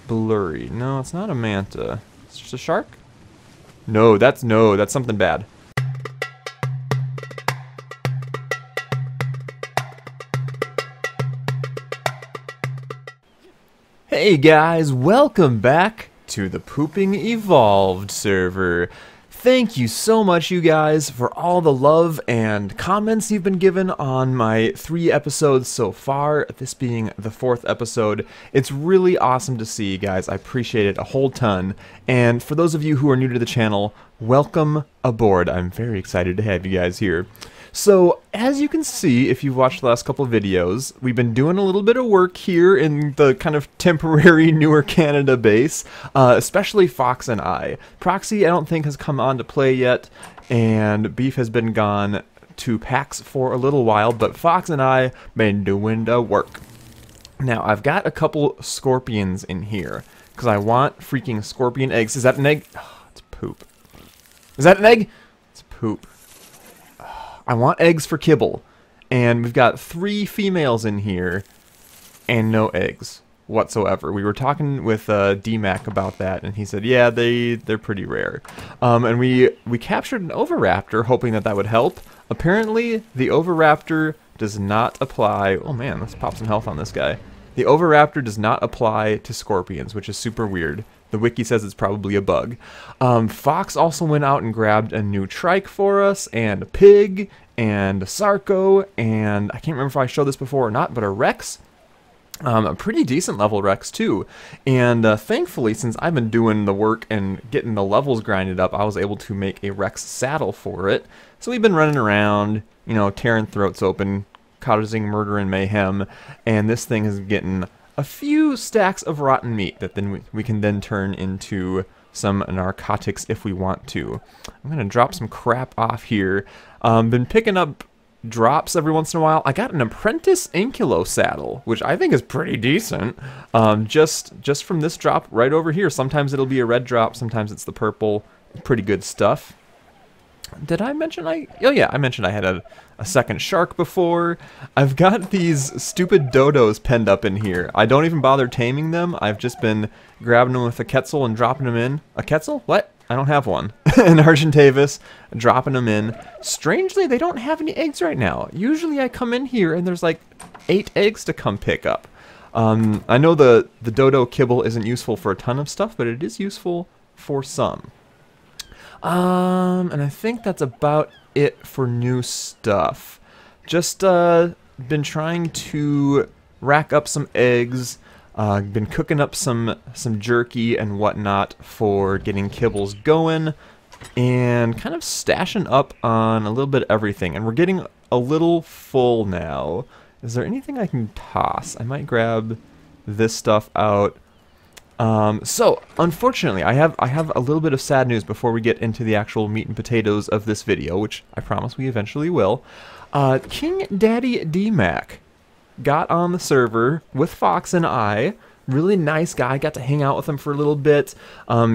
blurry. No, it's not a manta. It's just a shark? No, that's something bad. Hey guys, welcome back to the Pooping Evolved server. Thank you so much, you guys, for all the love and comments you've been given on my 3 episodes so far, this being the 4th episode. It's really awesome to see, guys. I appreciate it a whole ton. And for those of you who are new to the channel, welcome aboard. I'm very excited to have you guys here. So, as you can see, if you've watched the last couple of videos, we've been doing a little bit of work here in the kind of temporary Newer Canada base, especially Fox and I. Proxy, I don't think, has come on to play yet, and Beef has been gone to PAX for a little while, but Fox and I been doing the work. Now, I've got a couple scorpions in here, because I want freaking scorpion eggs. Is that an egg? Oh, it's poop. Is that an egg? It's poop. I want eggs for kibble, and we've got 3 females in here, and no eggs whatsoever. We were talking with DMAC about that, and he said, yeah, they're pretty rare. And we captured an Oviraptor, hoping that would help. Apparently, the Oviraptor does not apply. Oh man, let's pop some health on this guy. The Oviraptor does not apply to scorpions, which is super weird. The wiki says it's probably a bug. Fox also went out and grabbed a new trike for us, and a pig, and a sarco, and I can't remember if I showed this before or not, but a rex. A pretty decent level rex too. And thankfully, since I've been doing the work and getting the levels grinded up, I was able to make a rex saddle for it. So we've been running around, you know, tearing throats open, causing murder and mayhem, and this thing is getting a few stacks of rotten meat that then we can then turn into some narcotics if we want to. I'm gonna drop some crap off here. Been picking up drops every once in a while. I got an apprentice ankylo saddle, which I think is pretty decent. Just from this drop right over here. Sometimes it'll be a red drop, sometimes it's the purple. Pretty good stuff. Did I mention oh yeah, I mentioned I had a second shark before. I've got these stupid dodos penned up in here. I don't even bother taming them. I've just been grabbing them with a quetzal and dropping them in. A quetzal? What? I don't have one. An Argentavis, dropping them in. Strangely, they don't have any eggs right now. Usually I come in here and there's like 8 eggs to come pick up. I know the dodo kibble isn't useful for a ton of stuff, but it is useful for some. And I think that's about it for new stuff. Just been trying to rack up some eggs. Been cooking up some jerky and whatnot for getting kibbles going, and kind of stashing up on a little bit of everything. And we're getting a little full now. Is there anything I can toss? I might grab this stuff out. So, unfortunately, I have a little bit of sad news before we get into the actual meat and potatoes of this video, which I promise we eventually will. King Daddy DMAC got on the server with Fox and I. Really nice guy, got to hang out with him for a little bit.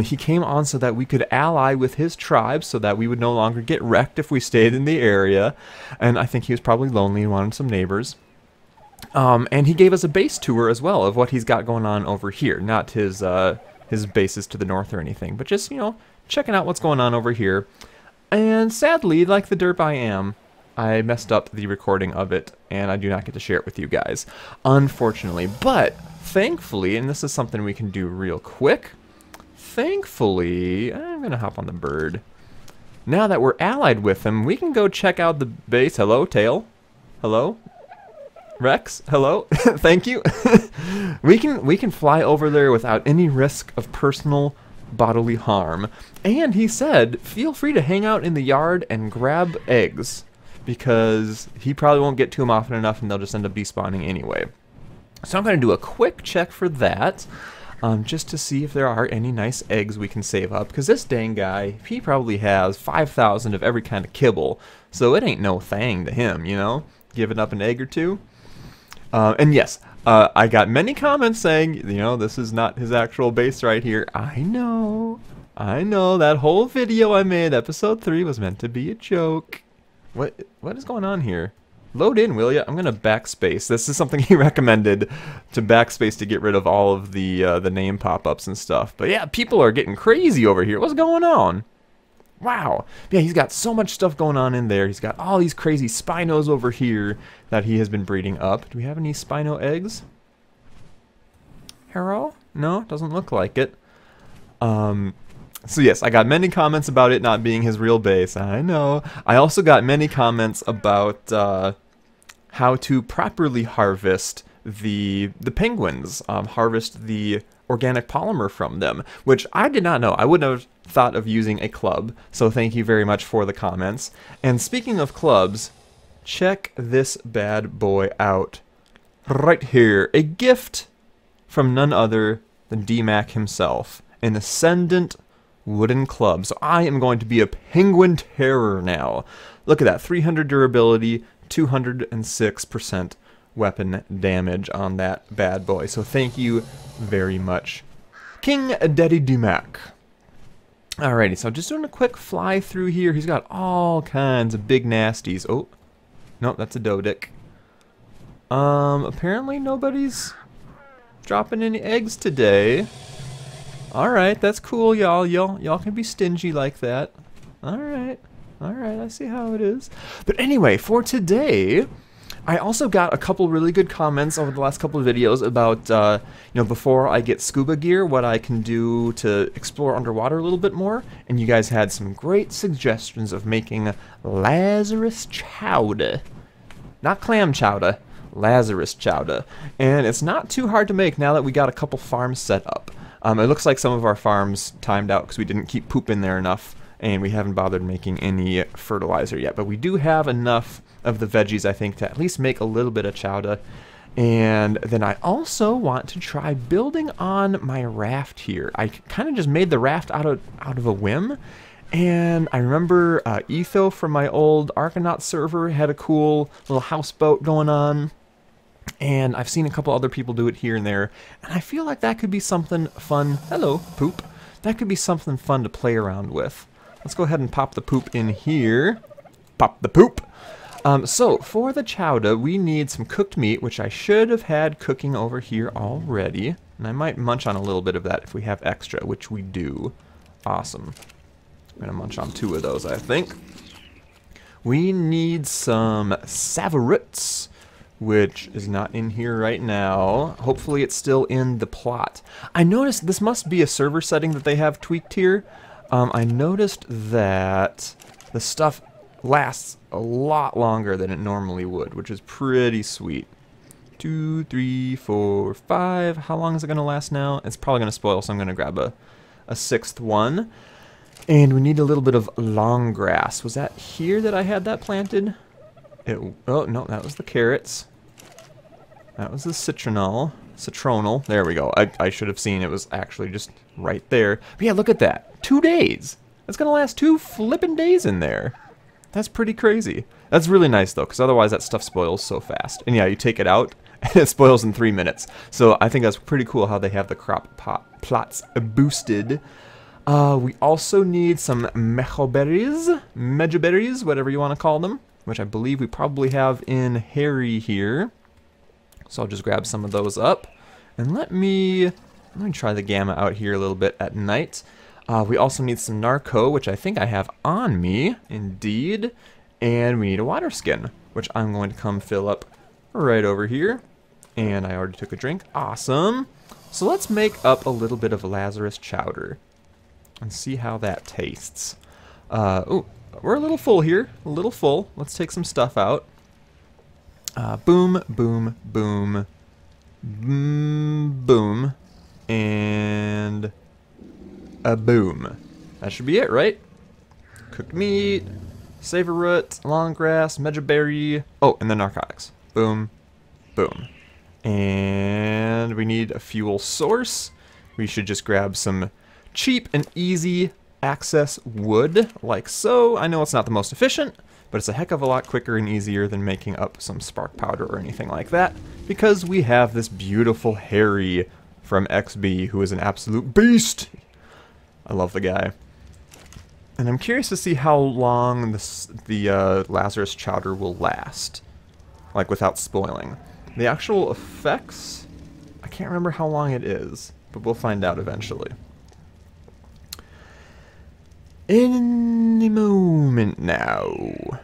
He came on so that we could ally with his tribe, so that we would no longer get wrecked if we stayed in the area. And I think he was probably lonely and wanted some neighbors. And he gave us a base tour as well of what he's got going on over here. Not his bases to the north or anything, but just, you know, checking out what's going on over here. And sadly, like the derp I am, I messed up the recording of it, and I do not get to share it with you guys, unfortunately. But thankfully, and this is something we can do real quick, thankfully, I'm going to hop on the bird. Now that we're allied with him, we can go check out the base. Hello, Tail. Hello? Rex, hello. Thank you. we can fly over there without any risk of personal bodily harm. And he said, feel free to hang out in the yard and grab eggs, because he probably won't get to them often enough and they'll just end up despawning anyway. So I'm going to do a quick check for that, just to see if there are any nice eggs we can save up, because this dang guy, he probably has 5,000 of every kind of kibble, so it ain't no thing to him, you know, giving up an egg or two. And yes, I got many comments saying, you know, this is not his actual base right here. I know, that whole video I made, episode 3, was meant to be a joke. What is going on here? Load in, will ya? I'm gonna backspace. This is something he recommended, to backspace to get rid of all of the name pop-ups and stuff. But yeah, people are getting crazy over here. What's going on? Wow. Yeah, he's got so much stuff going on in there. He's got all these crazy Spinos over here that he has been breeding up. Do we have any Spino eggs? Hero? No, doesn't look like it. So yes, I got many comments about it not being his real base. I know. I also got many comments about how to properly harvest the penguins, harvest the organic polymer from them, which I did not know. I wouldn't have thought of using a club, so thank you very much for the comments. And speaking of clubs, check this bad boy out. Right here, a gift from none other than DMAC himself, an Ascendant wooden club. So I am going to be a penguin terror now. Look at that, 300 durability, 206% weapon damage on that bad boy. So thank you very much, King Daddy DMAC. Alrighty, so just doing a quick fly through here. He's got all kinds of big nasties. Oh, nope, that's a Dodic. Apparently nobody's dropping any eggs today. Alright, that's cool, y'all. Y'all can be stingy like that. Alright, I see how it is. But anyway, for today, I also got a couple really good comments over the last couple of videos about, you know, before I get scuba gear, what I can do to explore underwater a little bit more. And you guys had some great suggestions of making Lazarus Chowda. Not clam chowder, Lazarus Chowda. And it's not too hard to make now that we got a couple farms set up. It looks like some of our farms timed out because we didn't keep poop in there enough, and we haven't bothered making any fertilizer yet. But we do have enough of the veggies, I think, to at least make a little bit of chowder. And then I also want to try building on my raft here. I kind of just made the raft out of a whim. And I remember Etho from my old Argonaut server had a cool little houseboat going on. And I've seen a couple other people do it here and there. And I feel like that could be something fun. Hello, poop. That could be something fun to play around with. Let's go ahead and pop the poop in here. Pop the poop. So for the chowder, we need some cooked meat, which I should have had cooking over here already. And I might munch on a little bit of that if we have extra, which we do. Awesome. I'm going to munch on 2 of those, I think. We need some savaroots, which is not in here right now. Hopefully it's still in the plot. I noticed this must be a server setting that they have tweaked here. I noticed that the stuff lasts a lot longer than it normally would, which is pretty sweet. 2, 3, 4, 5. How long is it going to last now? It's probably going to spoil, so I'm going to grab a 6th one. And we need a little bit of long grass. Was that here that I had that planted? Oh, no, that was the carrots. That was the citronal. There we go. I should have seen it was actually just right there. But yeah, look at that. 2 days. That's going to last 2 flippin' days in there. That's pretty crazy. That's really nice, though, because otherwise that stuff spoils so fast. And yeah, you take it out, and it spoils in 3 minutes. So I think that's pretty cool how they have the crop plots boosted. We also need some mejoberries, whatever you want to call them, which I believe we probably have in Harry here. So I'll just grab some of those up. And let me try the gamma out here a little bit at night. We also need some narco, which I think I have on me, indeed. And we need a water skin, which I'm going to come fill up right over here. And I already took a drink. Awesome. So let's make up a little bit of Lazarus chowder and see how that tastes. Oh, we're a little full here. A little full. Let's take some stuff out. Boom, boom, boom, boom, and a boom. That should be it, right? Cooked meat, savourroot, long grass, mejoberry. Oh, and then narcotics. Boom, boom. And we need a fuel source. We should just grab some cheap and easy access wood, like so. I know it's not the most efficient, but it's a heck of a lot quicker and easier than making up some spark powder or anything like that, because we have this beautiful Harry from XB, who is an absolute beast. I love the guy. And I'm curious to see how long the Lazarus chowder will last. like without spoiling. The actual effects, I can't remember how long it is, but we'll find out eventually. In a moment now.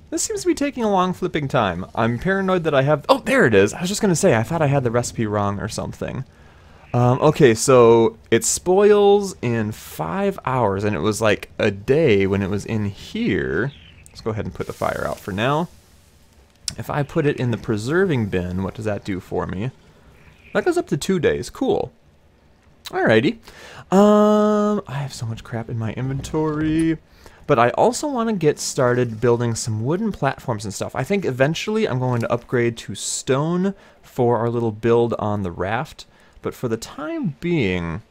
This seems to be taking a long flipping time. I'm paranoid that I have... Oh, there it is! I was just going to say, I thought I had the recipe wrong or something. Okay, so it spoils in 5 hours, and it was like a day when it was in here. Let's go ahead and put the fire out for now. If I put it in the preserving bin, what does that do for me? That goes up to 2 days. Cool. Alrighty. I have so much crap in my inventory. But I also want to get started building some wooden platforms and stuff. I think eventually I'm going to upgrade to stone for our little build on the raft. But for the time being,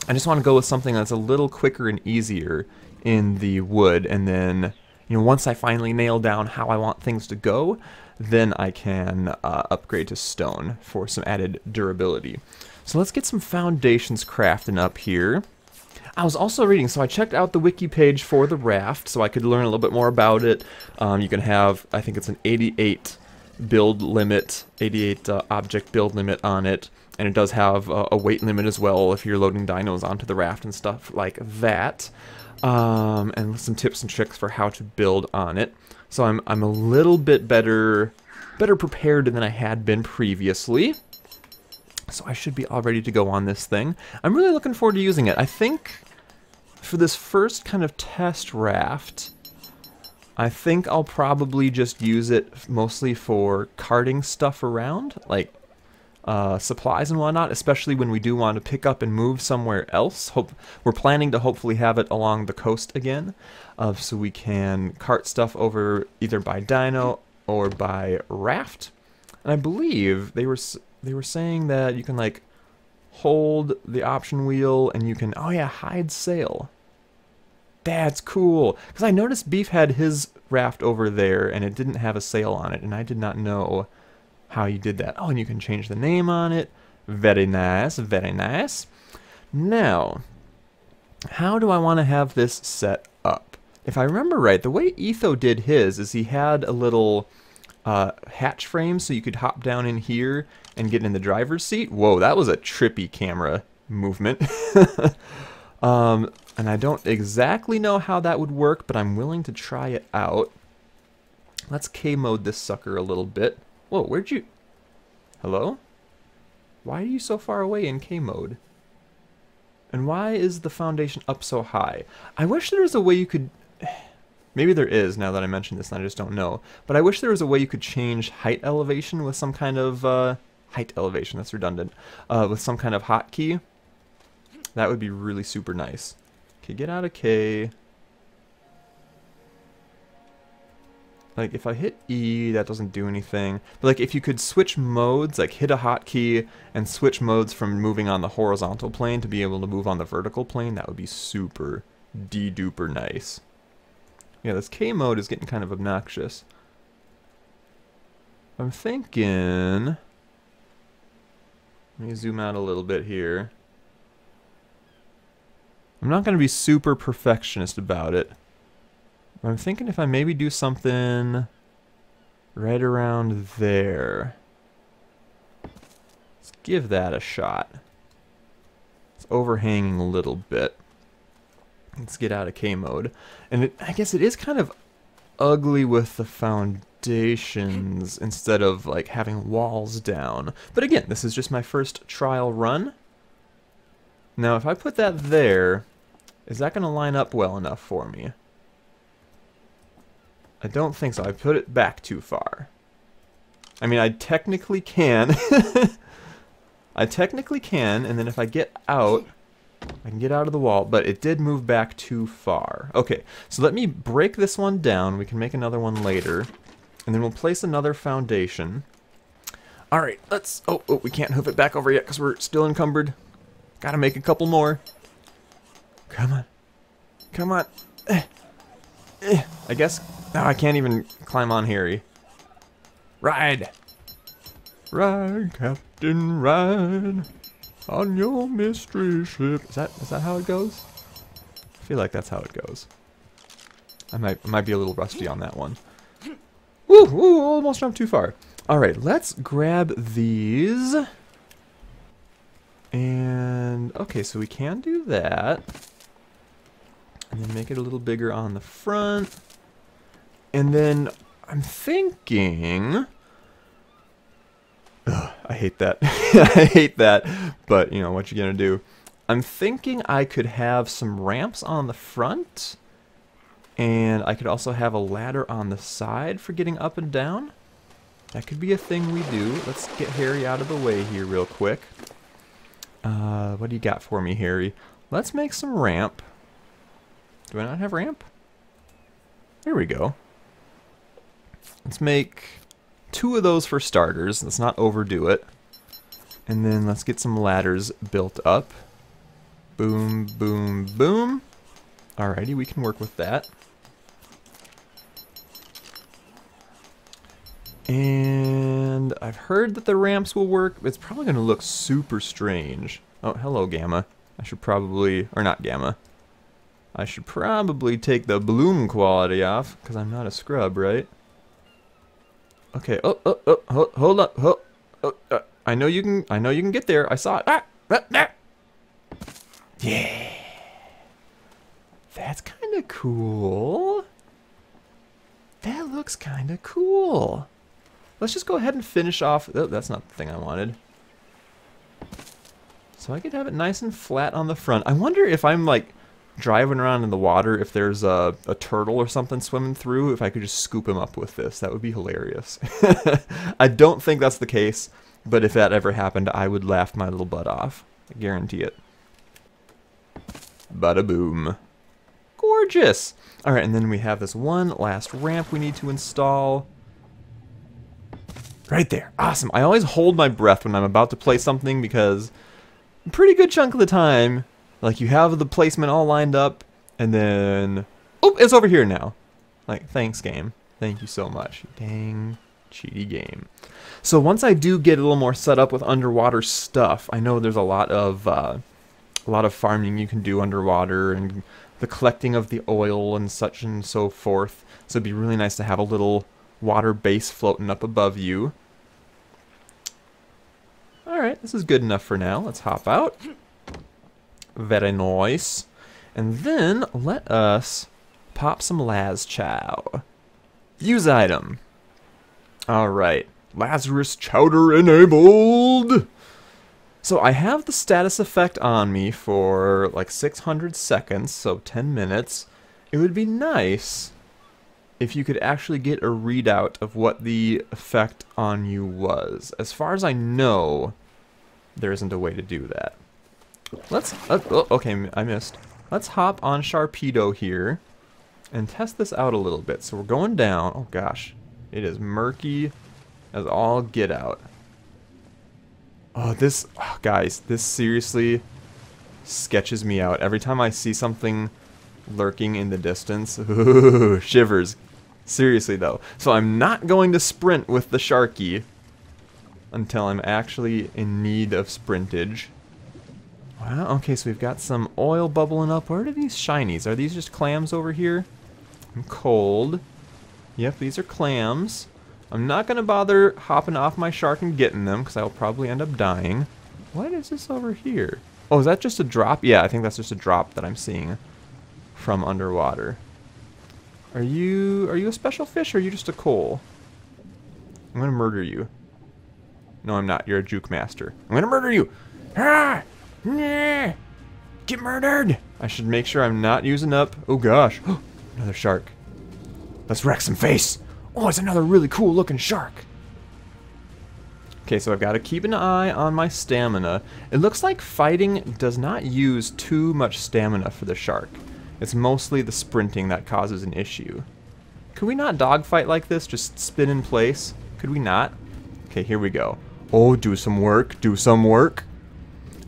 I just want to go with something that's a little quicker and easier in the wood. And then, you know, once I finally nail down how I want things to go, then I can upgrade to stone for some added durability. So let's get some foundations crafting up here. I was also reading, so I checked out the wiki page for the raft so I could learn a little bit more about it. You can have, I think it's an 88 build limit, 88 object build limit on it. And it does have a weight limit as well if you're loading dinos onto the raft and stuff like that. And some tips and tricks for how to build on it. So I'm a little bit better prepared than I had been previously. So I should be all ready to go on this thing. I'm really looking forward to using it. I think for this first kind of test raft, I think I'll probably just use it mostly for carting stuff around, like supplies and whatnot, especially when we do want to pick up and move somewhere else. We're planning to hopefully have it along the coast again, so we can cart stuff over either by dino or by raft. And I believe they were saying that you can like hold the option wheel and you can, oh yeah, hide sail. That's cool, because I noticed Beef had his raft over there and it didn't have a sail on it, and I did not know how you did that. Oh, and you can change the name on it. Very nice, very nice. Now, how do I want to have this set up? If I remember right, the way Etho did his is he had a little hatch frame so you could hop down in here and get in the driver's seat. Whoa, that was a trippy camera movement. And I don't exactly know how that would work, but I'm willing to try it out. Let's K-mode this sucker a little bit. Whoa, where'd you... Hello? Why are you so far away in K-mode? And why is the foundation up so high? I wish there was a way you could... Maybe there is, now that I mentioned this, and I just don't know. But I wish there was a way you could change height elevation with some kind of... height elevation, that's redundant. With some kind of hotkey. That would be really super nice. Okay, get out of K. Like, if I hit E, that doesn't do anything. But, like, if you could switch modes, like, hit a hotkey and switch modes from moving on the horizontal plane to be able to move on the vertical plane, that would be super de-duper nice. Yeah, this K mode is getting kind of obnoxious. I'm thinking... Let me zoom out a little bit here. I'm not going to be super perfectionist about it. I'm thinking if I maybe do something right around there. Let's give that a shot. It's overhanging a little bit. Let's get out of K mode. And I guess it is kind of ugly with the foundations instead of like having walls down. But again, this is just my first trial run. Now if I put that there, is that going to line up well enough for me? I don't think so. I put it back too far. I mean, I technically can. I technically can, and then if I get out, I can get out of the wall, but it did move back too far. Okay, so let me break this one down. We can make another one later, and then we'll place another foundation. All right, let's... Oh, we can't hoof it back over yet because we're still encumbered. Gotta make a couple more. Come on. Come on. I guess... Oh, I can't even climb on here. Ride! Ride, Captain, ride on your mystery ship. Is that how it goes? I feel like that's how it goes. I might be a little rusty on that one. Woo, woo, almost jumped too far. Alright, let's grab these. And, okay, so we can do that. And then make it a little bigger on the front. And then, I'm thinking... Ugh, I hate that. I hate that. But, you know, what you gonna do? I'm thinking I could have some ramps on the front. And I could also have a ladder on the side for getting up and down. That could be a thing we do. Let's get Harry out of the way here real quick. What do you got for me, Harry? Let's make some ramp. Do I not have ramp? There we go. Let's make 2 of those for starters. Let's not overdo it. And then let's get some ladders built up. Boom, boom, boom. Alrighty, we can work with that. And I've heard that the ramps will work. It's probably going to look super strange. Oh, hello, Gamma. I should probably, or not Gamma. I should probably take the bloom quality off, because I'm not a scrub, right? Okay, hold up, I know you can get there. I saw it. Yeah. That's kind of cool. That looks kind of cool. Let's just go ahead and finish off. Oh, that's not the thing I wanted. So I could have it nice and flat on the front. I wonder if I'm like driving around in the water, if there's a turtle or something swimming through, if I could just scoop him up with this. That would be hilarious. I don't think that's the case, but if that ever happened, I would laugh my little butt off. I guarantee it. Bada boom. Gorgeous! Alright, and then we have this one last ramp we need to install. Right there. Awesome. I always hold my breath when I'm about to play something because a pretty good chunk of the time, like, you have the placement all lined up, and then... Oh, it's over here now. Like, thanks, game. Thank you so much. Dang, cheaty game. So once I do get a little more set up with underwater stuff, I know there's a lot of farming you can do underwater, and the collecting of the oil and such and so forth. So it'd be really nice to have a little water base floating up above you. Alright, this is good enough for now. Let's hop out. Very nice. And then let us pop some Laz Chow. Use item. Alright. Lazarus Chowder enabled! So I have the status effect on me for like 600 seconds, so 10 minutes. It would be nice if you could actually get a readout of what the effect on you was. As far as I know, there isn't a way to do that. Let's, oh, okay, I missed. Let's hop on Sharpedo here and test this out a little bit. So we're going down. Oh gosh, it is murky as all get out. Oh, this, oh, guys, this seriously sketches me out. Every time I see something lurking in the distance, ooh, shivers. Seriously, though. So I'm not going to sprint with the Sharky until I'm actually in need of sprintage. Wow, okay, so we've got some oil bubbling up. Where are these shinies? Are these just clams over here? I'm cold. Yep, these are clams. I'm not going to bother hopping off my shark and getting them, because I'll probably end up dying. What is this over here? Oh, is that just a drop? Yeah, I think that's just a drop that I'm seeing from underwater. Are you a special fish, or are you just a coal? I'm going to murder you. No, I'm not. You're a juke master. I'm going to murder you! Ah! Nah! Get murdered! I should make sure I'm not using up... Oh, gosh. Another shark. Let's wreck some face! Oh, it's another really cool looking shark. Okay, so I've got to keep an eye on my stamina. It looks like fighting does not use too much stamina for the shark. It's mostly the sprinting that causes an issue. Could we not dogfight like this? Just spin in place? Could we not? Okay, here we go. Oh, do some work. Do some work.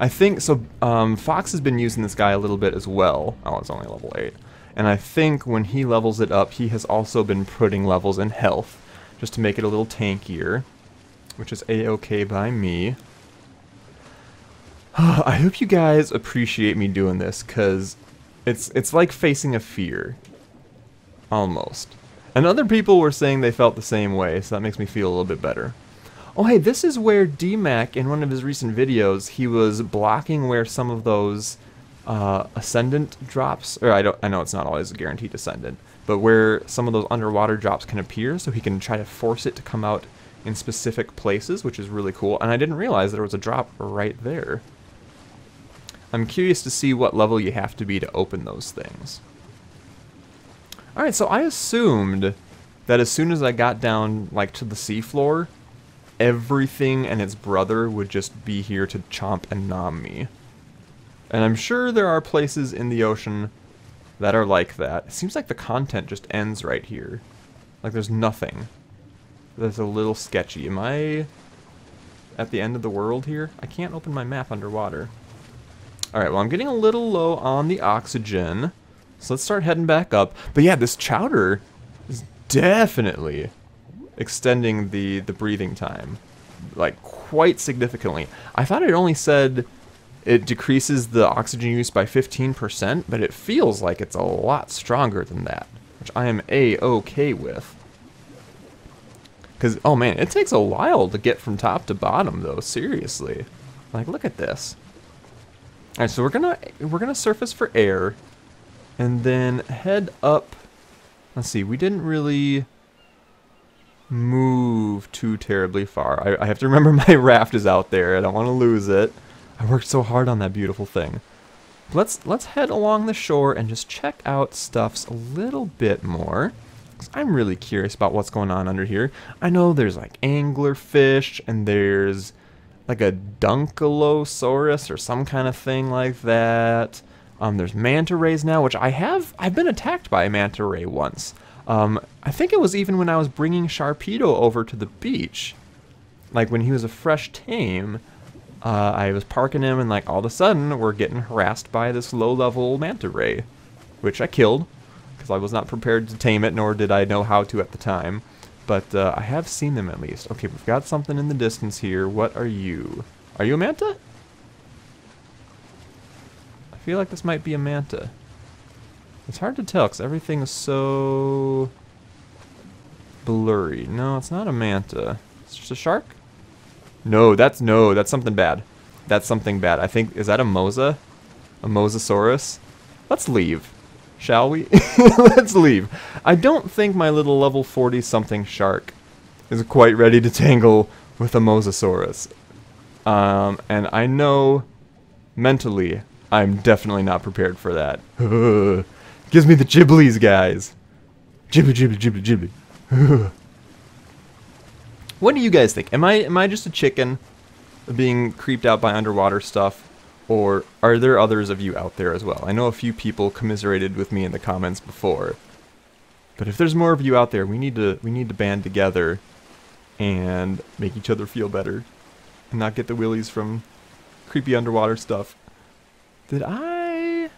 I think, so Fox has been using this guy a little bit as well. Oh, it's only level 8. And I think when he levels it up, he has also been putting levels in health, just to make it a little tankier, which is a-okay by me. I hope you guys appreciate me doing this, because it's like facing a fear. Almost. And other people were saying they felt the same way, so that makes me feel a little bit better. Oh, hey, this is where DMAC, in one of his recent videos, he was blocking where some of those ascendant drops, or I know it's not always a guaranteed ascendant, but where some of those underwater drops can appear, so he can try to force it to come out in specific places, which is really cool. And I didn't realize there was a drop right there. I'm curious to see what level you have to be to open those things. Alright, so I assumed that as soon as I got down, like, to the seafloor, everything and its brother would just be here to chomp and nom me. And I'm sure there are places in the ocean that are like that. It seems like the content just ends right here. Like there's nothing. That's a little sketchy. Am I at the end of the world here? I can't open my map underwater. Alright, well I'm getting a little low on the oxygen. So let's start heading back up. But yeah, this chowder is definitely extending the breathing time. Like, quite significantly. I thought it only said it decreases the oxygen use by 15%, but it feels like it's a lot stronger than that, which I am A-okay with. Because, oh man, it takes a while to get from top to bottom, though, seriously. Like, look at this. Alright, so we're gonna surface for air, and then head up. Let's see, we didn't really move too terribly far. I have to remember my raft is out there. I don't want to lose it. I worked so hard on that beautiful thing. Let's head along the shore and just check out stuffs a little bit more. 'Cause I'm really curious about what's going on under here. I know there's like anglerfish and there's like a Dunkelosaurus or some kind of thing like that. There's manta rays now, which I've been attacked by a manta ray once. I think it was even when I was bringing Sharpedo over to the beach. Like when he was a fresh tame, I was parking him and like all of a sudden we're getting harassed by this low-level manta ray, which I killed because I was not prepared to tame it, nor did I know how to at the time. But I have seen them at least. Okay, we've got something in the distance here. What are you? Are you a manta? I feel like this might be a manta. It's hard to tell because everything is so blurry. No, it's not a manta. It's just a shark? No, that's something bad. That's something bad. I think, is that a Mosa? A Mosasaurus? Let's leave. Shall we? Let's leave. I don't think my little level 40-something shark is quite ready to tangle with a Mosasaurus. And I know mentally I'm definitely not prepared for that. Gives me the Ghiblies, guys. Ghibli, ghibli, ghibli, ghibli. What do you guys think? Am I just a chicken being creeped out by underwater stuff? Or are there others of you out there as well? I know a few people commiserated with me in the comments before. But if there's more of you out there, we need to band together and make each other feel better. And not get the willies from creepy underwater stuff. Did I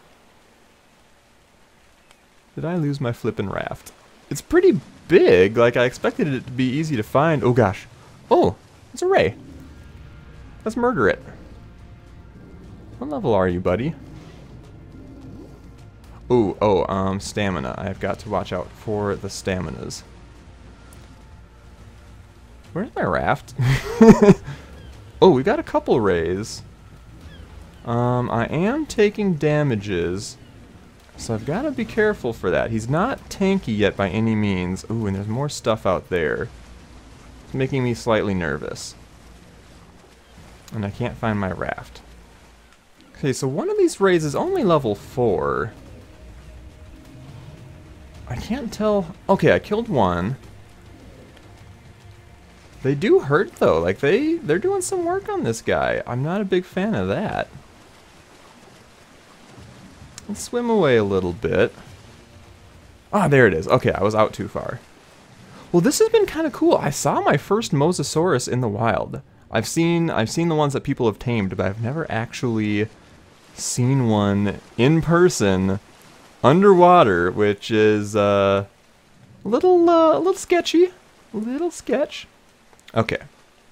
lose my flippin' raft? It's pretty big. Like, I expected it to be easy to find. Oh, gosh. Oh, it's a ray. Let's murder it. What level are you, buddy? Oh, stamina. I've got to watch out for the staminas. Where's my raft? Oh, we got a couple rays. I am taking damages, so I've got to be careful for that. He's not tanky yet by any means. Ooh, and there's more stuff out there. It's making me slightly nervous. And I can't find my raft. Okay, so one of these rays is only level 4. I can't tell. Okay, I killed one. They do hurt though. Like they're doing some work on this guy. I'm not a big fan of that. Let's swim away a little bit. Ah, there it is. Okay, I was out too far. Well, this has been kind of cool. I saw my first Mosasaurus in the wild. I've seen the ones that people have tamed, but I've never actually seen one in person underwater, which is a little sketchy. A little sketch. Okay.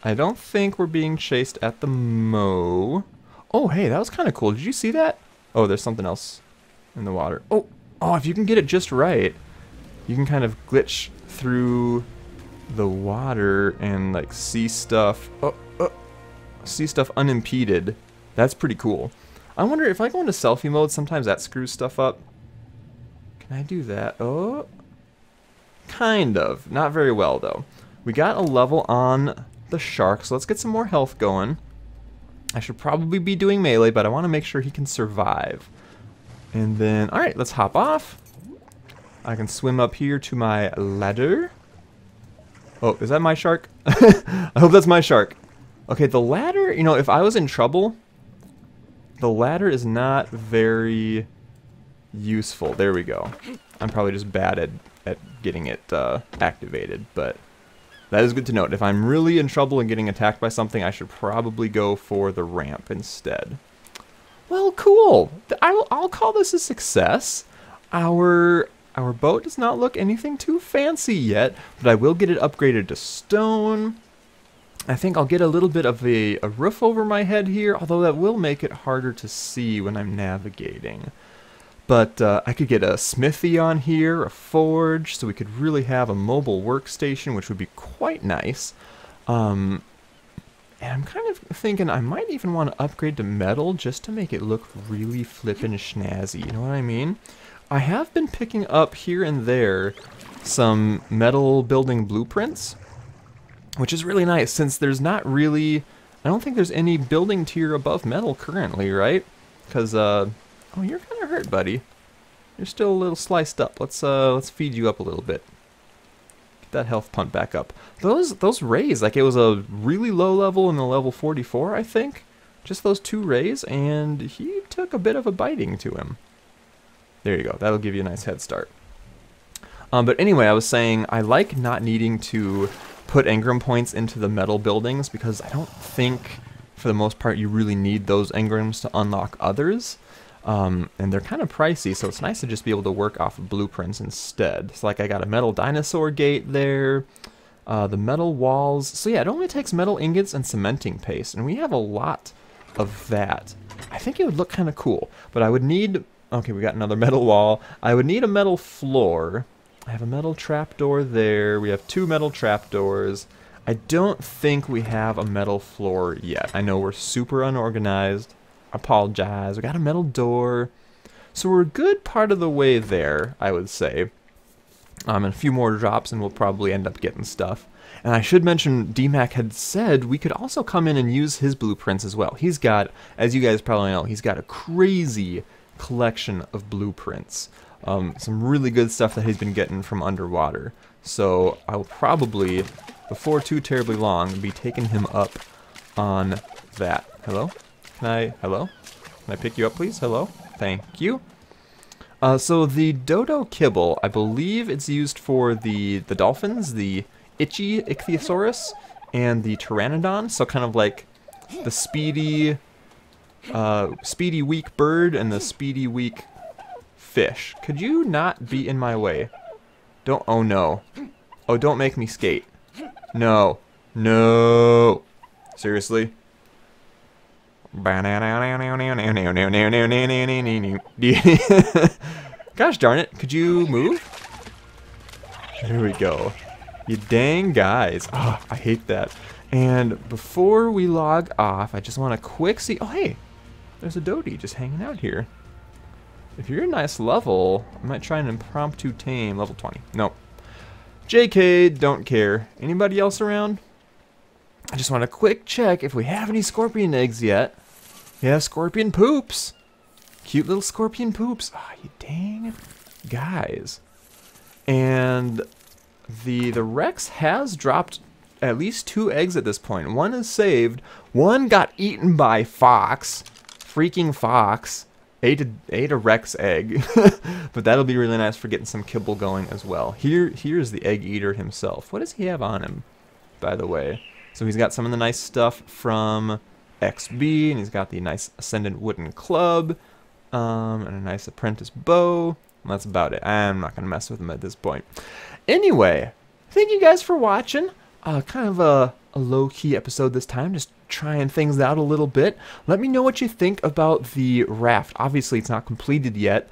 I don't think we're being chased at the mo. Oh, hey, that was kind of cool. Did you see that? Oh, there's something else in the water. Oh, if you can get it just right, you can kind of glitch through the water and like see stuff. See stuff unimpeded. That's pretty cool. I wonder if I go into selfie mode, sometimes that screws stuff up. Can I do that? Oh, kind of. Not very well though. We got a level on the shark, so let's get some more health going. I should probably be doing melee, but I want to make sure he can survive. And then, alright, let's hop off. I can swim up here to my ladder. Oh, is that my shark? I hope that's my shark. Okay, the ladder, you know, if I was in trouble, the ladder is not very useful. There we go. I'm probably just bad at getting it activated, but that is good to note. If I'm really in trouble and getting attacked by something, I should probably go for the ramp instead. Well, cool. I'll call this a success. Our boat does not look anything too fancy yet, but I will get it upgraded to stone. I think I'll get a little bit of a roof over my head here, although that will make it harder to see when I'm navigating. But I could get a smithy on here, a forge, so we could really have a mobile workstation, which would be quite nice. And I'm kind of thinking I might even want to upgrade to metal just to make it look really flippin' snazzy, you know what I mean? I have been picking up here and there some metal building blueprints, which is really nice since there's not really, I don't think there's any building tier above metal currently, right? Because, oh, you're kind of hurt, buddy. You're still a little sliced up. Let's feed you up a little bit. Get that health punt back up. Those rays, like it was a really low level in the level 44, I think. Just those 2 rays, and he took a bit of a biting to him. There you go. That'll give you a nice head start. But anyway, I was saying I like not needing to put engram points into the metal buildings because I don't think, for the most part, you really need those engrams to unlock others. And they're kind of pricey, so it's nice to just be able to work off of blueprints instead. So like I got a metal dinosaur gate there, the metal walls. So yeah, it only takes metal ingots and cementing paste, and we have a lot of that. I think it would look kind of cool, but I would need, okay, we got another metal wall. I would need a metal floor. I have a metal trapdoor there. We have 2 metal trapdoors. I don't think we have a metal floor yet. I know we're super unorganized. Apologize. We got a metal door. So we're a good part of the way there, I would say. And a few more drops and we'll probably end up getting stuff. And I should mention, DMAC had said we could also come in and use his blueprints as well. He's got, as you guys probably know, he's got a crazy collection of blueprints. Some really good stuff that he's been getting from underwater. So I will probably, before too terribly long, be taking him up on that. Hello? Hello? Can I pick you up, please? Hello? Thank you. So the dodo kibble, I believe it's used for the dolphins, the itchy ichthyosaurus, and the pteranodon. So kind of like the speedy weak bird and the speedy weak fish. Could you not be in my way? Don't, oh no. Oh, don't make me skate. No. No. Seriously? Gosh darn it, could you move? There we go. You dang guys. Oh, I hate that. And before we log off, I just want to quick see, oh hey, there's a Dodie just hanging out here. If you're a nice level, I might try an impromptu tame, level 20. Nope. JK, don't care. Anybody else around? I just want to quick check if we have any scorpion eggs yet. Yeah, scorpion poops. Cute little scorpion poops. Ah, you dang guys. And the Rex has dropped at least 2 eggs at this point. One is saved. One got eaten by Fox. Freaking Fox. Ate a Rex egg. But that'll be really nice for getting some kibble going as well. Here's the egg eater himself. What does he have on him, by the way? So he's got some of the nice stuff from XB, and he's got the nice Ascendant wooden club, and a nice apprentice bow. And that's about it. I'm not going to mess with him at this point. Anyway, thank you guys for watching. Kind of a low-key episode this time, just trying things out a little bit. Let me know what you think about the raft. Obviously, it's not completed yet.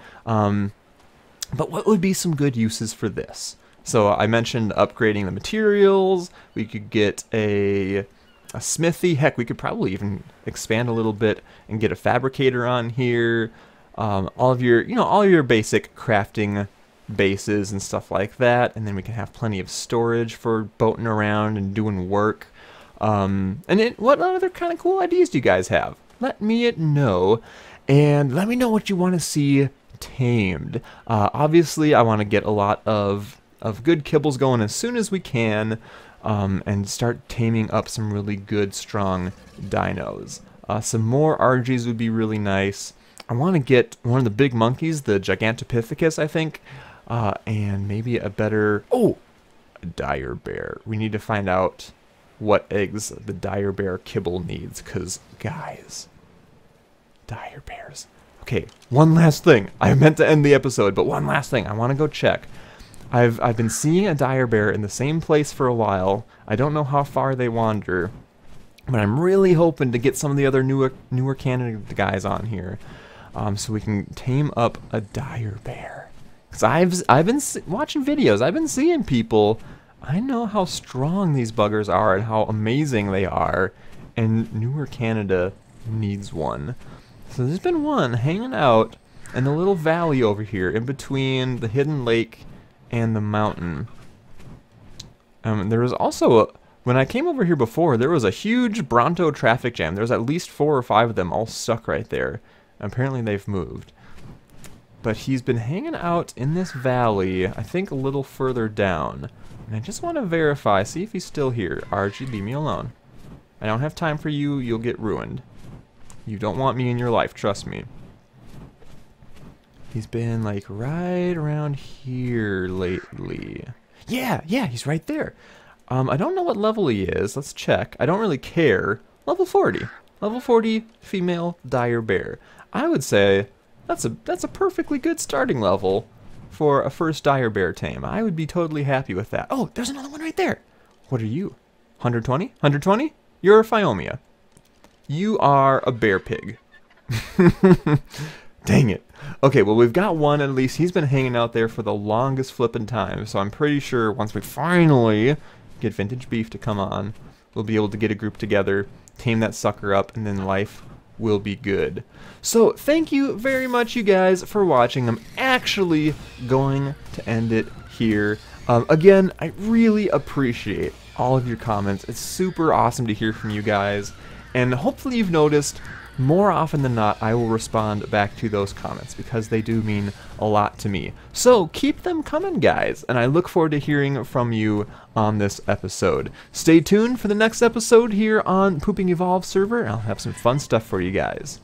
But what would be some good uses for this? So I mentioned upgrading the materials. We could get a smithy. Heck, we could probably even expand a little bit and get a fabricator on here. All of your, all your basic crafting bases and stuff like that. And then we can have plenty of storage for boating around and doing work. What other kind of cool ideas do you guys have? Let me know, and let me know what you want to see tamed. Obviously, I want to get a lot of good kibbles going as soon as we can, and start taming up some really good, strong dinos. Some more RGs would be really nice. I want to get one of the big monkeys, the Gigantopithecus, I think, and maybe a better... Oh! A dire bear. We need to find out what eggs the dire bear kibble needs, because, guys, dire bears. Okay, one last thing. I meant to end the episode, but one last thing. I want to go check. I've been seeing a dire bear in the same place for a while. I don't know how far they wander, but I'm really hoping to get some of the other newer Canada guys on here, so we can tame up a dire bear. Because I've been watching videos. I've been seeing people. I know how strong these buggers are and how amazing they are, and newer Canada needs one. So there's been one hanging out in the little valley over here in between the hidden lake and the mountain. There was also, when I came over here before, there was a huge Bronto traffic jam. There was at least 4 or 5 of them all stuck right there. Apparently they've moved. But he's been hanging out in this valley, I think a little further down. And I just want to verify, see if he's still here. RG, leave me alone. I don't have time for you, you'll get ruined. You don't want me in your life, trust me. He's been like right around here lately. Yeah, he's right there. I don't know what level he is, let's check. I don't really care. Level 40. Level 40 female dire bear. I would say that's a perfectly good starting level for a first dire bear tame. I would be totally happy with that. Oh, there's another one right there. What are you? 120? 120? You're a Phiomia. You are a bear pig. Dang it. Okay, well, we've got one at least. He's been hanging out there for the longest flipping time, so I'm pretty sure once we finally get Vintage Beef to come on, we'll be able to get a group together, tame that sucker up, and then life will be good. So thank you very much, you guys, for watching. I'm actually going to end it here. Again, I really appreciate all of your comments. It's super awesome to hear from you guys, and hopefully you've noticed more often than not I will respond back to those comments because they do mean a lot to me. So keep them coming, guys, and I look forward to hearing from you on this episode. Stay tuned for the next episode here on Pooping Evolved server. I'll have some fun stuff for you guys.